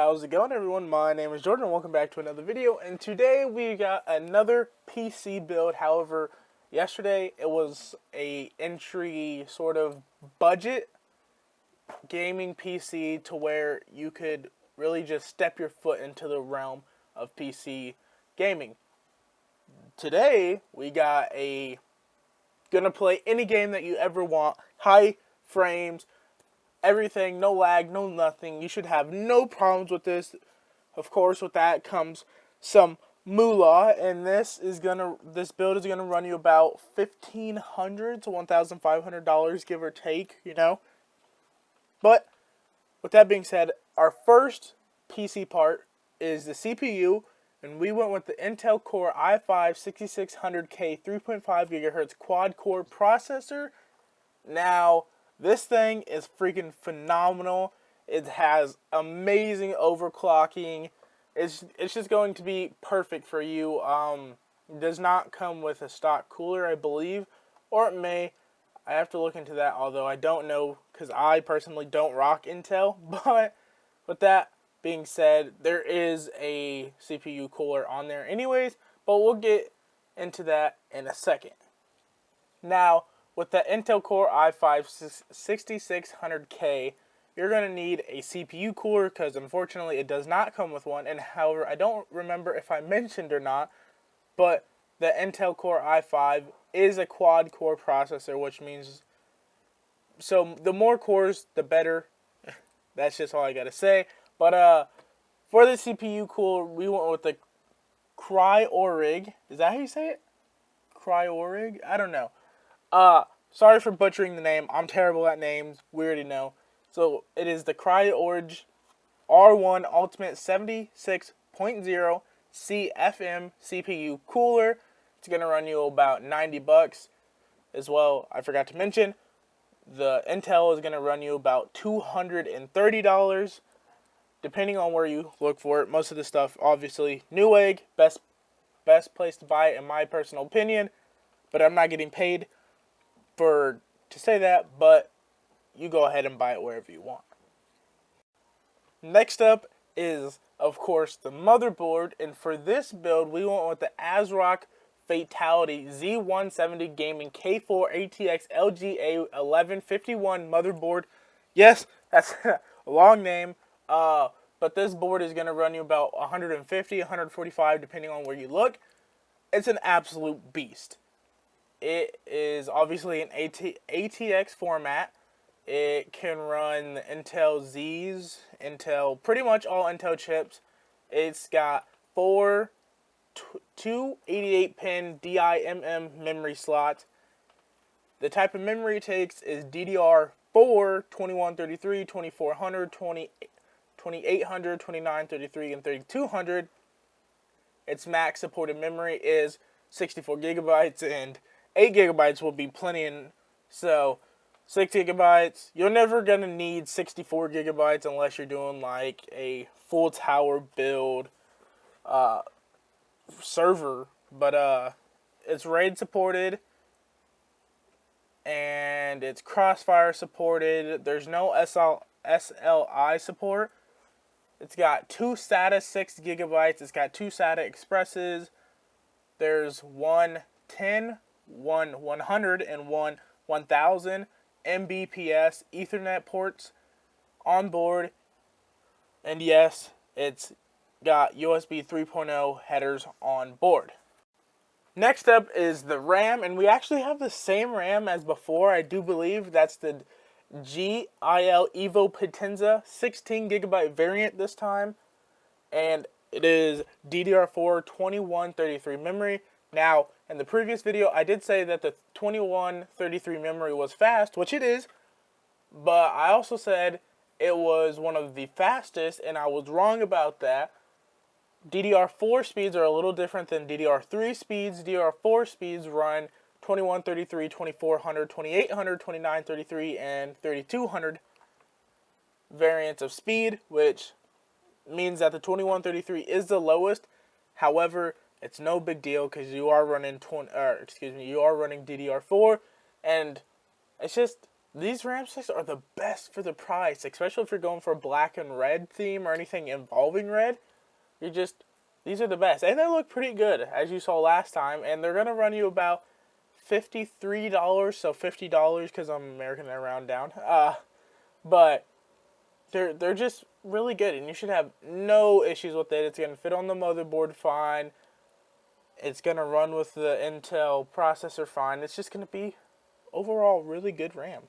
how's it going, everyone? My name is Jordan and welcome back to another video, and today we got another PC build. However, yesterday it was a entry sort of budget gaming PC to where you could really just step your foot into the realm of PC gaming. Today we got gonna play any game that you ever want, high frames, everything, no lag, no nothing. You should have no problems with this. Of course, with that comes some moolah, and this build is gonna run you about $1,500 to $1,500, give or take, you know. But with that being said, our first PC part is the CPU, and we went with the Intel Core i5 6600K 3.5 GHz quad-core processor. Now, this thing is freaking phenomenal. It has amazing overclocking. It's just going to be perfect for you. It does not come with a stock cooler, I believe, or it may. I have to look into that, although I don't know because I personally don't rock Intel. But with that being said, there is a CPU cooler on there anyways, but we'll get into that in a second. Now, with the Intel Core i5 6600K, you're going to need a CPU cooler because unfortunately it does not come with one. And however, I don't remember if I mentioned or not, but the Intel Core i5 is a quad-core processor, which means, so the more cores, the better. That's just all I got to say. But for the CPU cooler, we went with the Cryorig. Is that how you say it? Cryorig? I don't know. Sorry for butchering the name. I'm terrible at names. We already know. So it is the Cryorig R1 Ultimate 76.0 CFM CPU cooler. It's going to run you about $90 as well. I forgot to mention, the Intel is going to run you about $230, depending on where you look for it. Most of the stuff, obviously, Newegg, best place to buy it in my personal opinion, but I'm not getting paid to say that, but you go ahead and buy it wherever you want. Next up is, of course, the motherboard, and for this build, we went with the ASRock Fatality Z170 Gaming K4 ATX LGA 1151 motherboard. Yes, that's a long name, but this board is going to run you about $150, $145, depending on where you look. It's an absolute beast. It is obviously an ATX format. It can run the Intel Z's, pretty much all Intel chips. It's got two 88-pin DIMM memory slots. The type of memory it takes is DDR4, 2133, 2400, 2800, 2933, and 3200. Its max supported memory is 64 gigabytes, and 8 gigabytes will be plenty. So 6 gigabytes, you're never going to need 64 gigabytes unless you're doing like a full tower build server. But it's RAID supported, and it's Crossfire supported. There's no SLI support. It's got two SATA 6 gigabytes. It's got two SATA Expresses. There's one 100, and one 1000 Mbps Ethernet ports on board. And yes, it's got USB 3.0 headers on board. Next up is the RAM, and we actually have the same RAM as before. I do believe that's the GIL Evo Potenza 16 gigabyte variant this time, and it is DDR4 2133 memory. Now, in the previous video, I did say that the 2133 memory was fast, which it is, but I also said it was one of the fastest, and I was wrong about that. DDR4 speeds are a little different than DDR3 speeds. DDR4 speeds run 2133, 2400, 2800, 2933, and 3200 variants of speed, which means that the 2133 is the lowest. However, it's no big deal because you are running DDR4, and it's just These RAM sticks are the best for the price, especially if you're going for a black and red theme or anything involving red. These are the best. And they look pretty good, as you saw last time. And they're going to run you about $53, so $50 because I'm American and I round down. But they're just really good, and you should have no issues with it. It's going to fit on the motherboard fine. It's going to run with the Intel processor fine. It's just going to be overall really good RAM.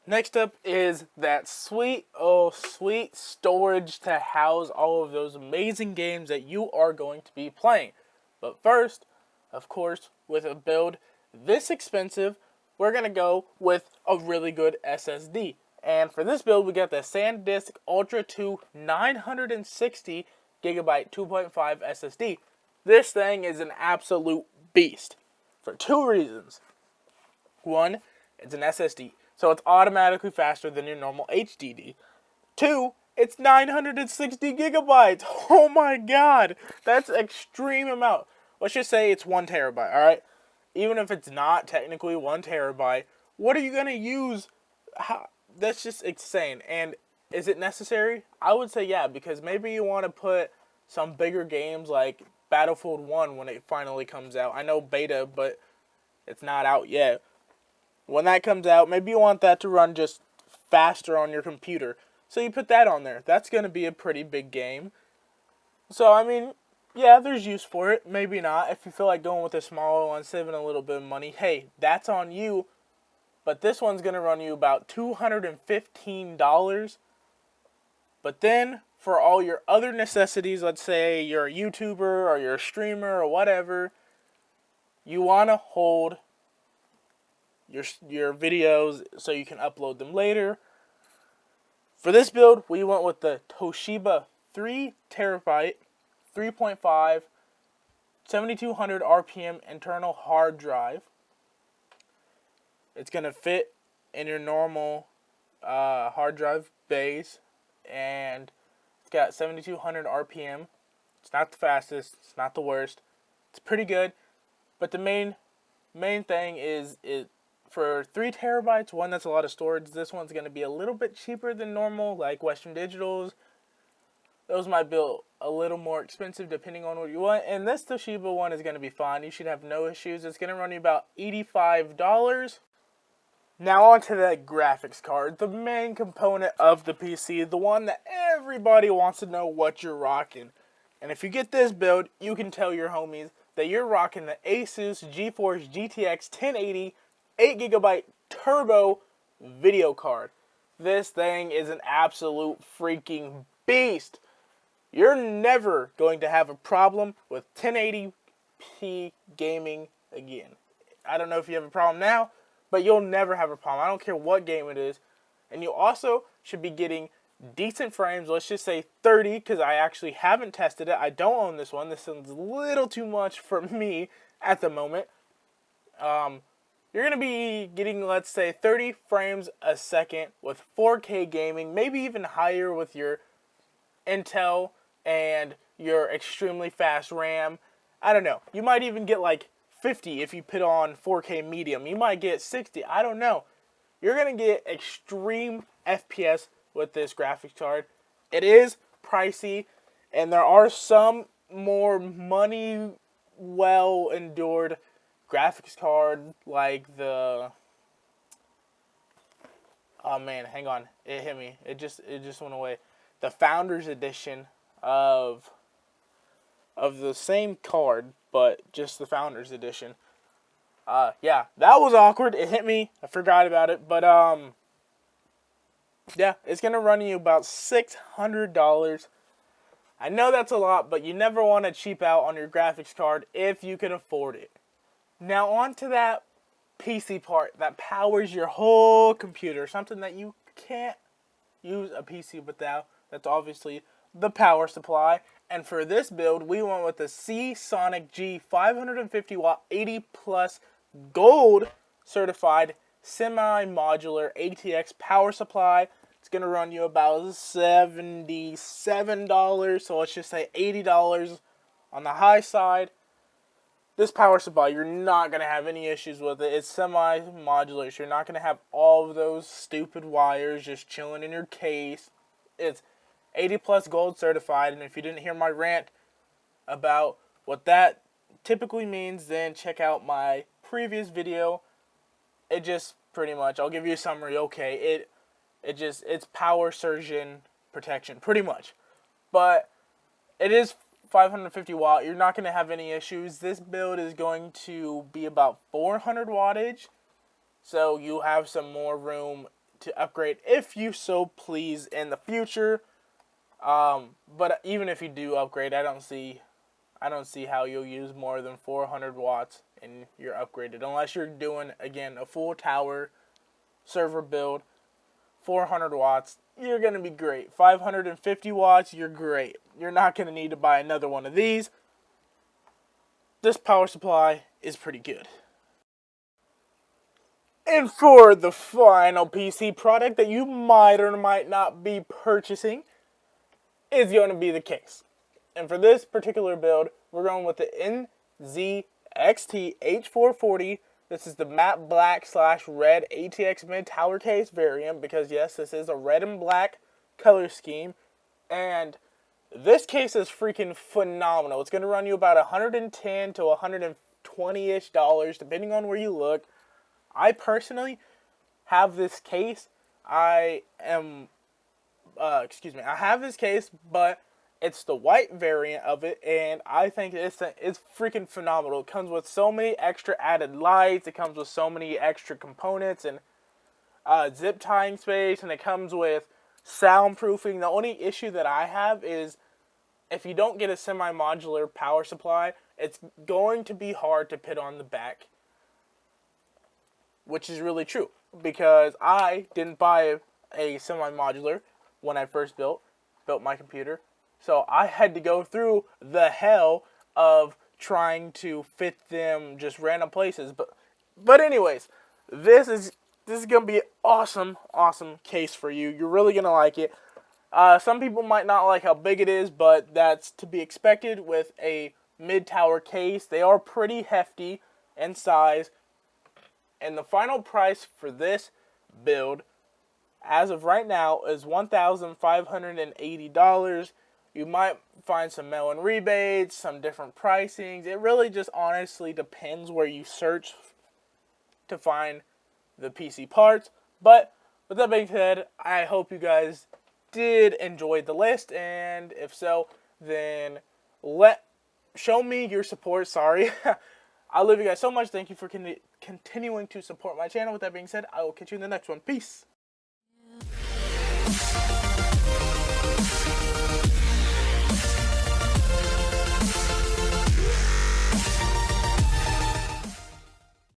Next up is that sweet, oh sweet storage to house all of those amazing games that you are going to be playing. But first, of course, with a build this expensive, we're going to go with a really good SSD. And for this build, we got the SanDisk Ultra 2 960 gigabyte 2.5 SSD. This thing is an absolute beast for two reasons. One, it's an SSD, so it's automatically faster than your normal HDD. Two, it's 960 gigabytes. Oh my god, that's an extreme amount. Let's just say it's 1 terabyte, alright? Even if it's not technically 1 terabyte, what are you going to use? That's just insane. And is it necessary? I would say yeah, because maybe you want to put some bigger games like Battlefield 1 when it finally comes out. I know beta, but it's not out yet. When that comes out, maybe you want that to run just faster on your computer. So you put that on there. That's going to be a pretty big game. So, I mean, yeah, there's use for it. Maybe not. If you feel like going with a smaller one, saving a little bit of money, hey, that's on you. But this one's going to run you about $215. But then, for all your other necessities, let's say you're a YouTuber or you're a streamer or whatever, you want to hold your videos so you can upload them later. For this build, we went with the Toshiba 3 terabyte, 3.5, 7200 RPM internal hard drive. It's going to fit in your normal hard drive base, and it's got 7200 RPM. It's not the fastest, it's not the worst. It's pretty good, but the main thing is for 3 terabytes, one, that's a lot of storage. This one's going to be a little bit cheaper than normal, like Western Digital's. Those might be a little more expensive depending on what you want. And this Toshiba one is going to be fine. You should have no issues. It's going to run you about $85. Now on to the graphics card, the main component of the PC, the one that everybody wants to know what you're rocking. And if you get this build, you can tell your homies that you're rocking the Asus GeForce GTX 1080 8GB turbo video card. This thing is an absolute freaking beast. You're never going to have a problem with 1080p gaming again. I don't know if you have a problem now, but you'll never have a problem. I don't care what game it is. And you also should be getting decent frames. Let's just say 30, because I actually haven't tested it. I don't own this one. This one's a little too much for me at the moment. You're going to be getting, let's say, 30 frames a second with 4K gaming, maybe even higher with your Intel and your extremely fast RAM. I don't know. You might even get like 50 if you put on 4K medium. You might get 60. I don't know. You're going to get extreme FPS with this graphics card. It is pricey, and there are some more money well-endured graphics card like the... Oh man, hang on. It hit me. It just went away. The Founders Edition of the same card, but just the Founders Edition. Yeah, that was awkward. It hit me. I forgot about it, but yeah, it's gonna run you about $600. I know that's a lot, but you never want to cheap out on your graphics card if you can afford it. Now on to that PC part that powers your whole computer. Something that you can't use a PC without. That's obviously the power supply. And for this build, we went with the Seasonic G 550 watt 80 plus gold certified semi-modular ATX power supply. It's going to run you about $77. So let's just say $80 on the high side. this power supply, you're not going to have any issues with it. It's semi-modular, so you're not going to have all of those stupid wires just chilling in your case. It's 80 plus gold certified, and if you didn't hear my rant about what that typically means, then check out my previous video. It just pretty much, I'll give you a summary. Okay, it's power surgeon protection, pretty much. But it is 550 watt. You're not going to have any issues. This build is going to be about 400 wattage, so you have some more room to upgrade if you so please in the future. But even if you do upgrade, I don't see how you'll use more than 400 watts and you're upgraded, unless you're doing, again, a full tower server build. 400 watts, you're going to be great. 550 watts, you're great. You're not going to need to buy another one of these. This power supply is pretty good. And for the final PC product that you might or might not be purchasing is going to be the case. And for this particular build, we're going with the NZXT H440. This is the matte black / red ATX mid tower case variant, because yes, this is a red and black color scheme. And this case is freaking phenomenal. It's going to run you about $110 to $120-ish, depending on where you look. I personally have this case. I have this case, but it's the white variant of it, and I think it's freaking phenomenal. It comes with so many extra added lights. It comes with so many extra components and zip tying space, and it comes with soundproofing. The only issue that I have is if you don't get a semi-modular power supply, it's going to be hard to put on the back, which is really true, because I didn't buy a semi-modular when I first built my computer. So I had to go through the hell of trying to fit them just random places. But anyways, this is gonna be an awesome case for you. You're really gonna like it. Some people might not like how big it is, but that's to be expected with a mid-tower case. They are pretty hefty in size. And the final price for this build, as of right now, is $1,580. You might find some mail-in rebates, some different pricings. It really just honestly depends where you search to find the PC parts. But with that being said, I hope you guys did enjoy the list, and if so, then show me your support. Sorry. I love you guys so much. Thank you for continuing to support my channel. With that being said, I will catch you in the next one. Peace.